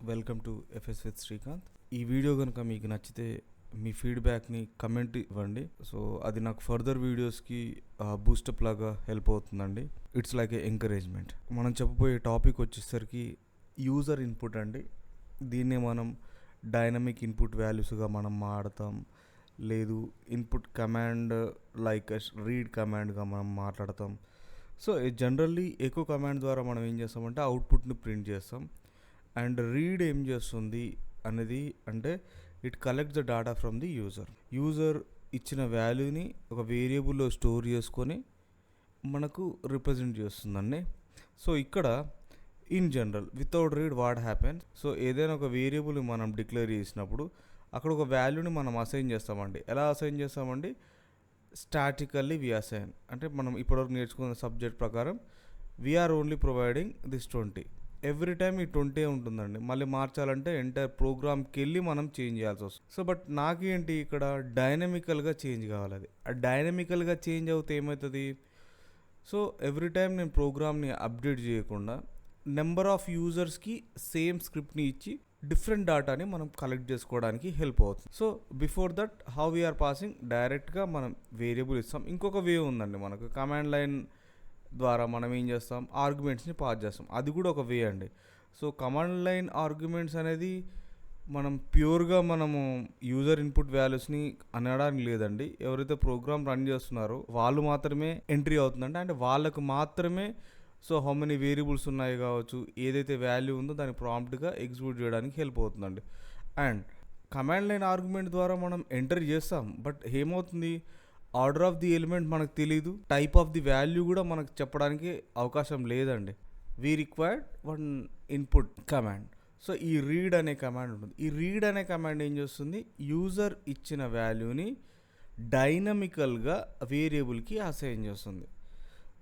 Welcome to FS with Srikanth. ఈ video కనుక మీకు నచ్చితే మీ ఫీడ్బ్యాక్ని కమెంట్ ఇవ్వండి. సో అది నాకు ఫర్దర్ వీడియోస్కి బూస్టప్ లాగా హెల్ప్ అవుతుందండి. It's like A encouragement. మనం చెప్పబోయే టాపిక్ వచ్చేసరికి యూజర్ ఇన్పుట్ అండి. దీన్నే మనం డైనమిక్ ఇన్పుట్ వాల్యూస్గా మనం మాడతాం, లేదు ఇన్పుట్ కమాండ్ లైక్ రీడ్ కమాండ్గా మనం మాట్లాడతాం. సో జనరల్లీ ఎకో కమాండ్ ద్వారా మనం ఏం చేస్తామంటే అవుట్పుట్ని ప్రింట్ చేస్తాం. అండ్ రీడ్ ఏం చేస్తుంది అనేది అంటే it collects the data from the user ఇచ్చిన వాల్యూని ఒక వేరియబుల్లో స్టోర్ చేసుకొని మనకు రిప్రజెంట్ చేస్తుందండి. సో ఇక్కడ in general without read what happens, so ఏదైనా ఒక వేరియబుల్ని మనం డిక్లేర్ చేసినప్పుడు అక్కడ ఒక వాల్యూని మనం అసైన్ చేస్తామండి. ఎలా అసైన్ చేస్తామండి? Statically we assign. అంటే మనం ఇప్పటివరకు నేర్చుకున్న సబ్జెక్ట్ ప్రకారం we are only providing this 20. Every time ఈ 20 ఉంటుందండి. మళ్ళీ మార్చాలంటే ఎంటైర్ ప్రోగ్రామ్కి వెళ్ళి మనం చేంజ్ చేయాల్సి వస్తుంది. సో బట్ నాకేంటి ఇక్కడ డైనమికల్గా చేంజ్ కావాలి. అది ఆ డైనమికల్గా చేంజ్ అవుతే ఏమవుతుంది? సో ఎవ్రీ టైం నేను ప్రోగ్రామ్ని అప్డేట్ చేయకుండా నెంబర్ ఆఫ్ యూజర్స్కి సేమ్ స్క్రిప్ట్ని ఇచ్చి డిఫరెంట్ డేటాని మనం కలెక్ట్ చేసుకోవడానికి హెల్ప్ అవుతుంది. So before that how we are passing, డైరెక్ట్గా మనం వేరియబుల్ ఇస్తాం. ఇంకొక వే ఉందండి మనకు, కమాండ్ లైన్ ద్వారా మనం ఏం చేస్తాం, ఆర్గ్యుమెంట్స్ని పాస్ చేస్తాం. అది కూడా ఒక వే అండి. సో కమాండ్ లైన్ ఆర్గ్యుమెంట్స్ అనేది మనం ప్యూర్గా మనము యూజర్ ఇన్పుట్ వాల్యూస్ని అనడానికి లేదండి. ఎవరైతే ప్రోగ్రామ్ రన్ చేస్తున్నారో వాళ్ళు మాత్రమే ఎంట్రీ అవుతుందంటే, అంటే వాళ్ళకు మాత్రమే సో హౌ మెనీ వేరియబుల్స్ ఉన్నాయి కావచ్చు, ఏదైతే వాల్యూ ఉందో దాన్ని ప్రాంప్ట్గా ఎగ్జిక్యూట్ చేయడానికి హెల్ప్ అవుతుందండి. అండ్ కమాండ్ లైన్ ఆర్గ్యుమెంట్ ద్వారా మనం ఎంటర్ చేస్తాం, బట్ ఏమవుతుంది, ఆర్డర్ ఆఫ్ ది ఎలిమెంట్ మనకు తెలీదు, టైప్ ఆఫ్ ది వాల్యూ కూడా మనకు చెప్పడానికి అవకాశం లేదండి. We required one input command. So ఈ రీడ్ అనే కమాండ్ ఉంటుంది. ఈ రీడ్ అనే కమాండ్ ఏం చేస్తుంది, యూజర్ ఇచ్చిన వాల్యూని డైనమికల్గా వేరియబుల్కి అసైన్ చేస్తుంది.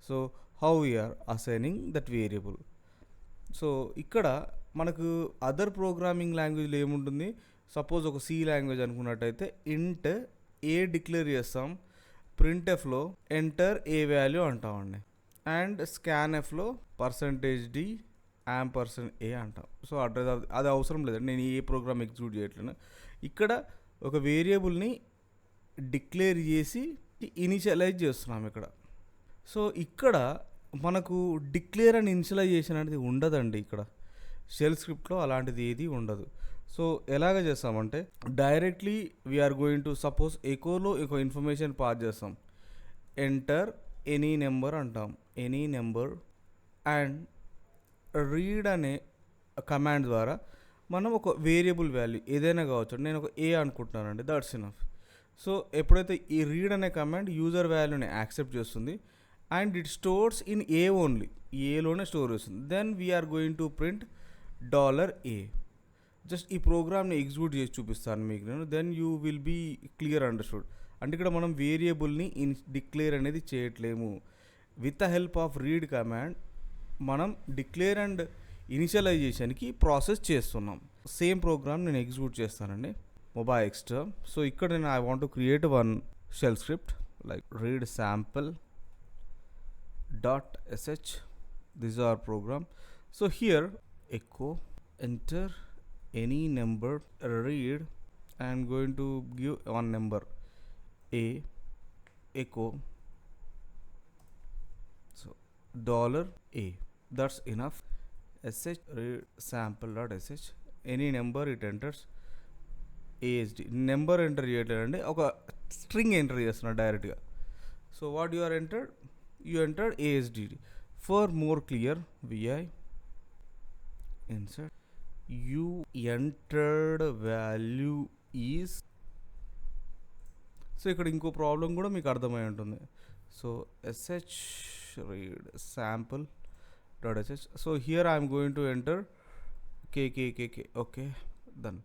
So how we are assigning that variable. So ఇక్కడ మనకు అదర్ ప్రోగ్రామింగ్ లాంగ్వేజ్లో ఏముంటుంది, సపోజ్ ఒక సి లాంగ్వేజ్ అనుకున్నట్టయితే ఇంట్ ఏ డిక్లేర్ చేస్తాం, ప్రింట్ఎఫ్లో ఎంటర్ ఏ వాల్యూ అంటామండి, అండ్ స్కాన్ఎఫ్లో %d %a అంటాం. సో అడ్రస్ అది అవసరం లేదండి, నేను ఏ ప్రోగ్రామ్ ఎగ్జిక్యూట్ చేయట్లేను. ఇక్కడ ఒక వేరియబుల్ని డిక్లేర్ చేసి ఇనిషియలైజ్ చేస్తున్నాం ఇక్కడ. సో ఇక్కడ మనకు డిక్లేర్ అండ్ ఇనిషియలైజేషన్ అనేది ఉండదండి. ఇక్కడ షెల్ స్క్రిప్ట్లో అలాంటిది ఏది ఉండదు. సో ఎలాగ చేస్తామంటే directly we are going to suppose ఎకోలో ఒక ఇన్ఫర్మేషన్ పాస్ చేస్తాం, ఎంటర్ ఎనీ నెంబర్ అంటాం, ఎనీ నెంబర్, అండ్ రీడ్ అనే కమాండ్ ద్వారా మనం ఒక వేరియబుల్ వాల్యూ ఏదైనా కావచ్చు, నేను ఒక ఏ అనుకుంటున్నానండి, దట్స్ ఇనఫ్. సో ఎప్పుడైతే ఈ రీడ్ అనే కమాండ్ యూజర్ వాల్యూని యాక్సెప్ట్ చేస్తుంది and it stores in a only, ఏలోనే స్టోర్ చేస్తుంది, then we are going to print $a. Just ఈ ప్రోగ్రామ్ని ఎగ్జిక్యూట్ చేసి చూపిస్తాను మీకు నేను, then you will be clear understood. అంటే ఇక్కడ మనం వేరియబుల్ని డిక్లేర్ అనేది చేయట్లేము. With the help of read command మనం డిక్లేర్ అండ్ ఇనిషియలైజేషన్కి ప్రాసెస్ చేస్తున్నాం. సేమ్ ప్రోగ్రామ్ నేను ఎగ్జిక్యూట్ చేస్తానండి, మొబైల్ ఎక్స్ట్రా. సో ఇక్కడ నేను I want to create one shell script like read sample.sh. This is our program. So here echo enter any number, read, I am going to give one number a, echo, so $a, that's enough. sh read sample.sh, any number it enters asd. Number enter చేయట్లేదండి, ఒక string enter చేస్తున్నా డైరెక్ట్గా. So what you are entered, you entered asd. For more clear, vi insert you entered value is. So ఇక్కడ ఇంకో problem కూడా మీకు అర్థమై ఉంటుంది. So sh read sample.sh. So here I'm going to enter kkk. Okay done.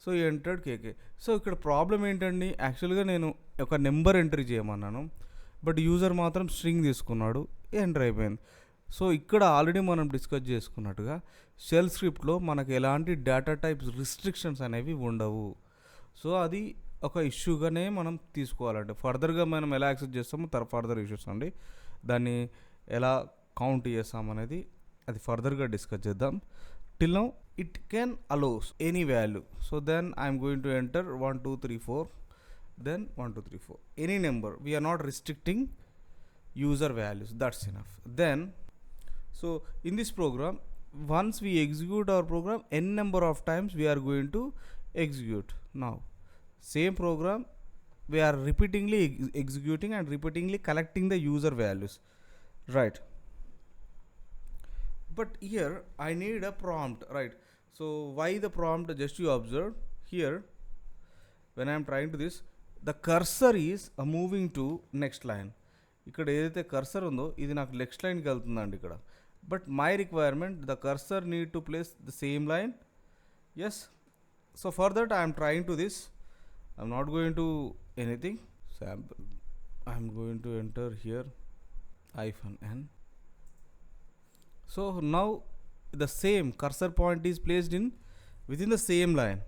So ఈ entered కేకే. So ఇక్కడ problem ఏంటండి, యాక్చువల్గా నేను ఒక నెంబర్ ఎంట్రీ చేయమన్నాను, బట్ యూజర్ మాత్రం స్ట్రింగ్ తీసుకున్నాడు, ఎంటర్ అయిపోయింది. సో ఇక్కడ ఆల్రెడీ మనం డిస్కస్ చేసుకున్నట్టుగా షెల్ స్క్రిప్ట్లో మనకు ఎలాంటి డేటా టైప్స్ రిస్ట్రిక్షన్స్ అనేవి ఉండవు. సో అది ఒక ఇష్యూగానే మనం తీసుకోవాలంటే ఫర్దర్గా మనం ఎలా యాక్సెస్ చేస్తామో ఫర్దర్ ఇష్యూస్ అండి, దాన్ని ఎలా కౌంట్ చేస్తామనేది అది ఫర్దర్గా డిస్కస్ చేద్దాం. till now it can allows any value. So then I'm going to enter 1 2 3 4, then 1 2 3 4, any number. We are not restricting user values, that's enough. Then so in this program, once we execute our program, n number of times we are going to execute. Now same program we are repeatedly executing and repeatedly collecting the user values, right? But here I need a prompt, right? So why the prompt? Just you observe here, when I am trying to this, the cursor is moving to next line. ఇక్కడ ఏదైతే cursor ఉందో ఇది నాకు next లైన్కి వెళ్తుందండి ఇక్కడ. But my requirement the cursor need to place the same line. Yes, so for that I'm trying to this. I'm not going to anything sample. I'm going to enter here -n. So now the same cursor point is placed in within the same line.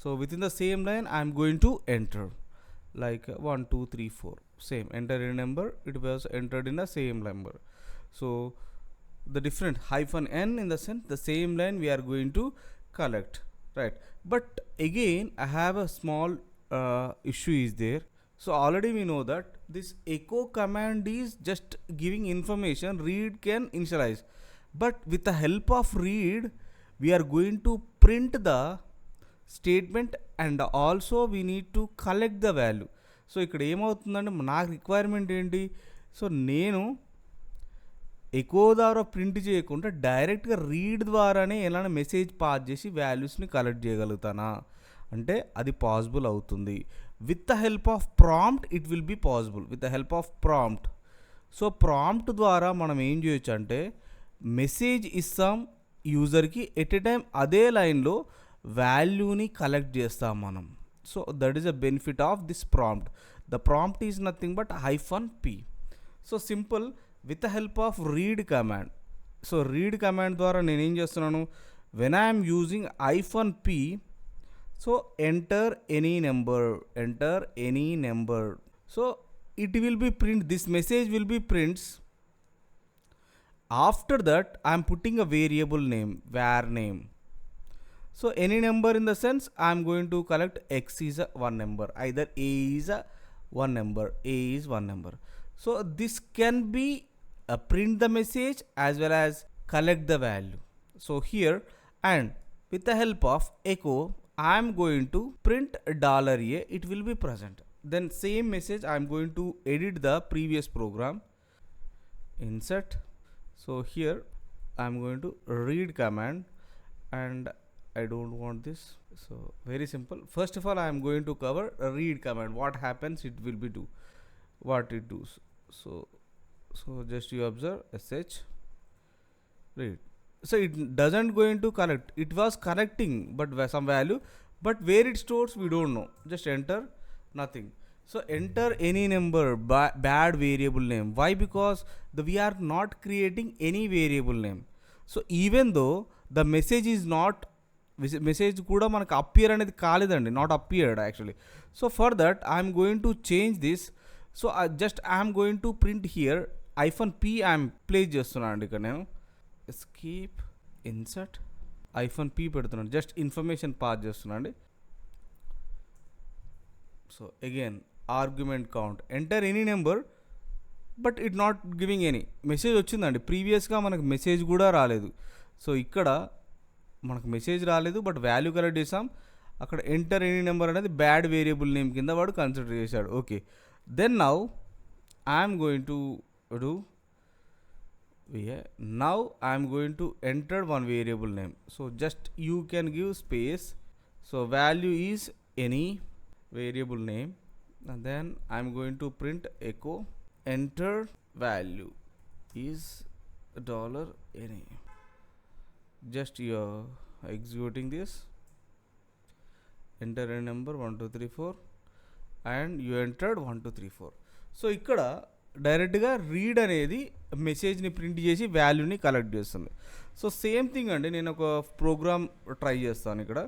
So within the same line I'm going to enter like 1 2 3 4, same, enter any number, it was entered in the same number. So the different -n in the sense the same line we are going to collect, right? But again I have a small issue is there. So already we know that this echo command is just giving information, read can initialize, but with the help of read we are going to print the statement and also we need to collect the value. So ఇక్కడ ఏమవుతుందంటే నాకు requirement ఏంటి, so నేను echo ద్వారా print చేయకుండా డైరెక్ట్గా read ద్వారానే ఎలాంటి మెసేజ్ పాస్ చేసి వాల్యూస్ని కలెక్ట్ చేయగలుగుతానా అంటే అది పాసిబుల్ అవుతుంది. With the help of prompt it will be possible, with the help of prompt. So prompt ద్వారా మనం ఏం చేయొచ్చు అంటే మెసేజ్ ఇస్తాం యూజర్కి, ఎట్ ఎ టైం అదే లైన్లో వాల్యూని కలెక్ట్ చేస్తాం మనం. So that is a benefit of this prompt. The prompt is nothing but -p. So simple, with the help of read command. So read command ద్వారా నేనేం చేస్తున్నాను, when I'm using -p, so enter any number, enter any number. So it will be print, this message will be prints. After that I am putting a variable name, var name. So any number in the sense I am going to collect x is a one number, either a is a one number, a is one number. So this can be print the message as well as collect the value. So here, and with the help of echo I am going to print $a, it will be present. Then same message I am going to edit the previous program, insert. So here I am going to read command and I don't want this. So very simple. First of all I am going to cover a read command. What happens, it will be do what it does. So just you observe sh read. So it doesn't going to collect, it was collecting but some value, but where it stores we don't know. Just enter nothing. So enter any number, bad variable name. Why? Because we are not creating any variable name. So even though the message is not, message kuda manaku appear anedi kaledandi, not appeared actually. So for that I am going to change this. So I am going to print here -p I am place చేస్తున్నాను ఇక్కడ నేను. Escape, insert, -p పెడుతున్నాను, just information pass చేస్తున్నాండి. So again argument count, enter any number, but it not giving any message వచ్చిందండి. ప్రీవియస్గా మనకు message కూడా రాలేదు. సో ఇక్కడ మనకు మెసేజ్ రాలేదు బట్ వాల్యూ కలెక్ట్ చేసాం. అక్కడ ఎంటర్ ఎనీ నెంబర్ అనేది బ్యాడ్ వేరియబుల్ నేమ్ కింద వాడు కన్సిడర్ చేశాడు. Okay, then now I'm going to do, now I am going to enter one variable name. So just you can give space. So value is any variable name, and then I am going to print echo enter value is $any. Just you are executing this, enter a number 1 2 3 4 and you entered 1 2 3 4. So ఇక్కడ డైరెక్ట్గా read అనేది మెసేజ్ని print చేసి వాల్యూని collect చేస్తుంది. So same thing అండి, నేను ఒక ప్రోగ్రామ్ ట్రై చేస్తాను ఇక్కడ.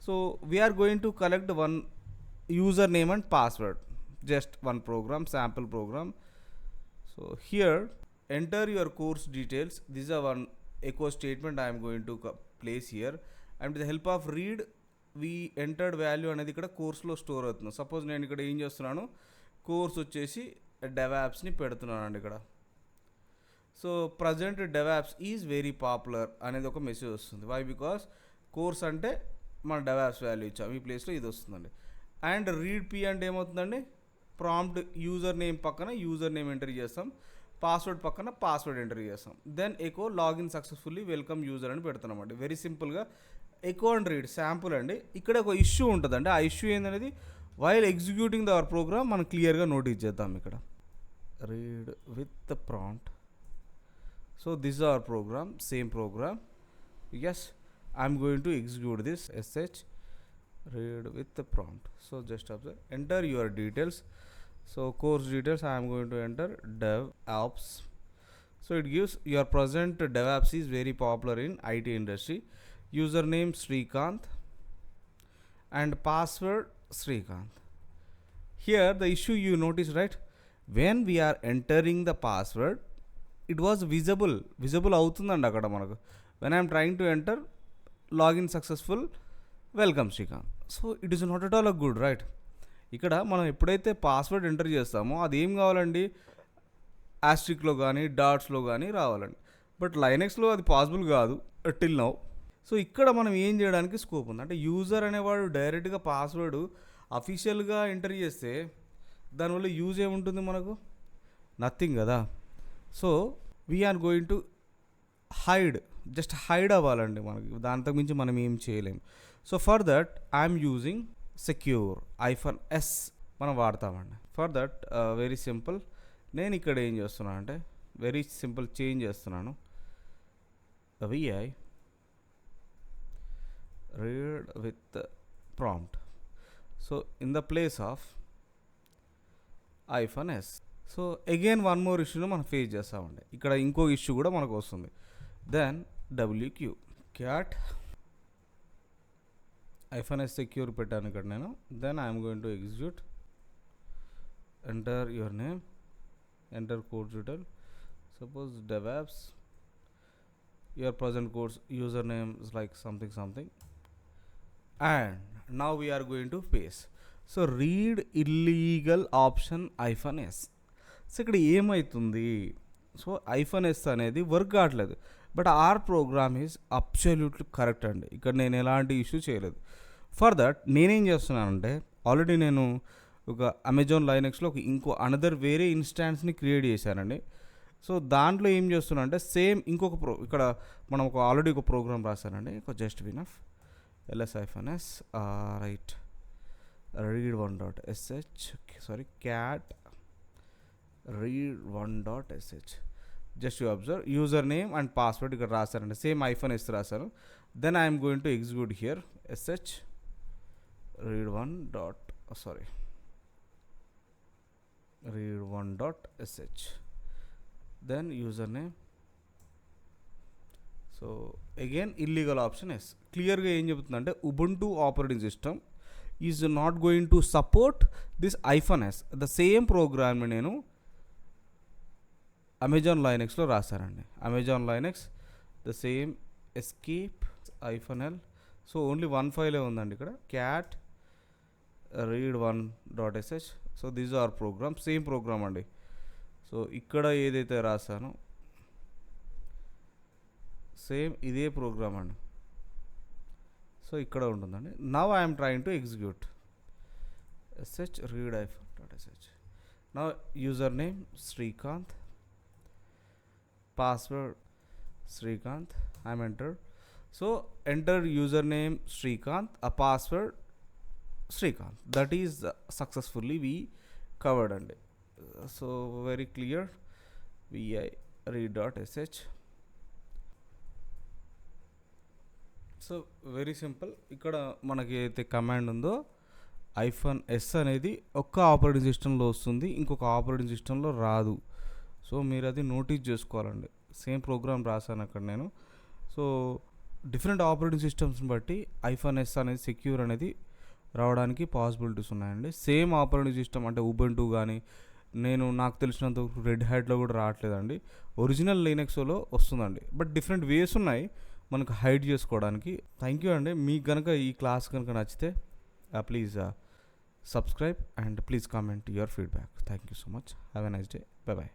So we are going to collect one user name and password, just one program, sample program. So here enter your course details, this are one echo statement I am going to place here, and with the help of read we entered value అనేది ఇక్కడ కోర్స్లో store అవుతుంది. Suppose నేను ఇక్కడ ఏం చేస్తున్నాను, course వచ్చేసి డెవాప్స్ని పెడుతున్నాను అండి ఇక్కడ. So present DevOps is very popular అనేది ఒక మెసేజ్ వస్తుంది. వై? బికాస్ కోర్స్ అంటే మన డెవాప్స్ వాల్యూ ఇచ్చాం, ఈ ప్లేస్లో ఇది వస్తుందండి. అండ్ రీడ్ పి అంటే ఏమవుతుందండి, ప్రాంప్ట్ యూజర్ నేమ్ పక్కన యూజర్ నేమ్ ఎంటర్ చేస్తాం, పాస్వర్డ్ పక్కన పాస్వర్డ్ ఎంటర్ చేస్తాం. Then echo login successfully welcome user అని పెడుతున్నాం అండి. వెరీ సింపుల్గా ఎకో అండ్ రీడ్ శాంపుల్ అండి. ఇక్కడ ఒక ఇష్యూ ఉంటుందండి, ఆ ఇష్యూ ఏందనేది while executing the our program మనం క్లియర్గా నోటీస్ చేద్దాం ఇక్కడ. Read with the prompt. So this is our program, same program. Yes, I'm going to execute this sh read with the prompt. So just observe, enter your details. So course details I am going to enter DevOps. So it gives your present DevOps is very popular in IT industry. Username Srikanth and password Srikanth. Here the issue you notice, right? When we are entering the password, it was visible అవుతుందండి అక్కడ మనకు. When I'm trying to enter login successful welcome Srikanth. So it is not at all a good, right? ఇక్కడ మనం ఎప్పుడైతే password enter చేస్తామో అది ఏం కావాలండి, ఆస్ట్రిక్లో కానీ డాట్స్లో కానీ రావాలండి. బట్ లైనెక్స్లో అది పాసిబుల్ కాదు టిల్ నౌ. సో ఇక్కడ మనం ఏం చేయడానికి స్కోప్ ఉంది అంటే, యూజర్ అనేవాడు డైరెక్ట్గా పాస్వర్డ్ అఫీషియల్గా ఎంటర్ చేస్తే దానివల్ల యూజ్ ఏముంటుంది మనకు? నథింగ్ కదా. So we are going to hide అవ్వాలండి మనకి, దాంతో మించి మనం ఏం చేయలేం. So for that I'm using secure -s మనం వాడతామండి. ఫర్ దట్ వెరీ సింపుల్, నేను ఇక్కడ ఏం చేస్తున్నాను అంటే వెరీ సింపుల్ చేంజ్ చేస్తున్నాను. VI read with prompt. So in the place of -s. So again one more ఇష్యూను మనం ఫేస్ చేస్తామండి. ఇక్కడ ఇంకో ఇష్యూ కూడా మనకు వస్తుంది. Then WQ cat -s secure పెట్టాను ఇక్కడ నేను. Then I'm going to execute, enter your name, enter course detail, suppose DevOps, your present course username is like something, and now we are going to paste. So read illegal option -s. So ఇక్కడ ఏమవుతుంది, so -s అనేది work కావట్లేదు. But our program is absolutely correct అండి. ఇక్కడ నేను ఎలాంటి issue చేయలేదు. For that నేనేం చేస్తున్నానంటే, ఆల్రెడీ నేను ఒక అమెజాన్ లైనెక్స్లో ఇంకో అనదర్ వేరే ఇన్స్టాన్స్ని క్రియేట్ చేశానండి. సో దాంట్లో ఏం చేస్తున్నా అంటే సేమ్ ఇంకొక ఇక్కడ మనం ఆల్రెడీ ఒక ప్రోగ్రామ్ రాశానండి, ఒక జస్ట్ వినఫ్ ls -s right read1.sh sorry cat read1.sh. Just you observe user name and password ఇక్కడ రాశారండి, సేమ్ -s రాశాను. Then I'm going to execute here sh read1.sh. then username. So again illegal option S. క్లియర్గా ఏం చెబుతుందంటే, Ubuntu operating system is not going to support this -s. The same ప్రోగ్రామ్ని నేను Amazon లైనెక్స్లో రాశానండి. Amazon Linux the same escape -l. So only one ఫైలే ఉందండి ఇక్కడ, cat read1.sh. So this our program, same program అండి. సో ఇక్కడ ఏదైతే రాశానో సేమ్ ఇదే ప్రోగ్రామ్ అండి. సో ఇక్కడ ఉంటుందండి. Now I'm trying to execute sh read-1.sh. Now user name Srikanth, password Srikanth, I am entered. So enter username Srikanth, a password Srikanth. That is successfully we covered and so very clear. Vi read.sh. So very simple. ఇక్కడ మనకి అయితే command ఉందో -s అనేది ఒక్క operating సిస్టంలో వస్తుంది, ఇంకొక operating సిస్టంలో రాదు. సో మీరు అది నోటీస్ చేసుకోవాలండి. సేమ్ ప్రోగ్రామ్ రాశాను అక్కడ నేను. సో డిఫరెంట్ ఆపరేటింగ్ సిస్టమ్స్ని బట్టి -s అనేది సెక్యూర్ అనేది రావడానికి పాసిబిలిటీస్ ఉన్నాయండి. సేమ్ ఆపరేటింగ్ సిస్టమ్ అంటే ఉబుంటూ కానీ నాకు తెలిసినంత రెడ్ హ్యాట్లో కూడా రావట్లేదండి. ఒరిజినల్ లినక్స్లో వస్తుందండి, బట్ డిఫరెంట్ వేస్ ఉన్నాయి మనకు హైడ్ చేసుకోవడానికి. థ్యాంక్ యూ అండి. మీకు కనుక ఈ క్లాస్ కనుక నచ్చితే please subscribe and please comment your feedback. Thank you so much. Have a nice day. Bye bye.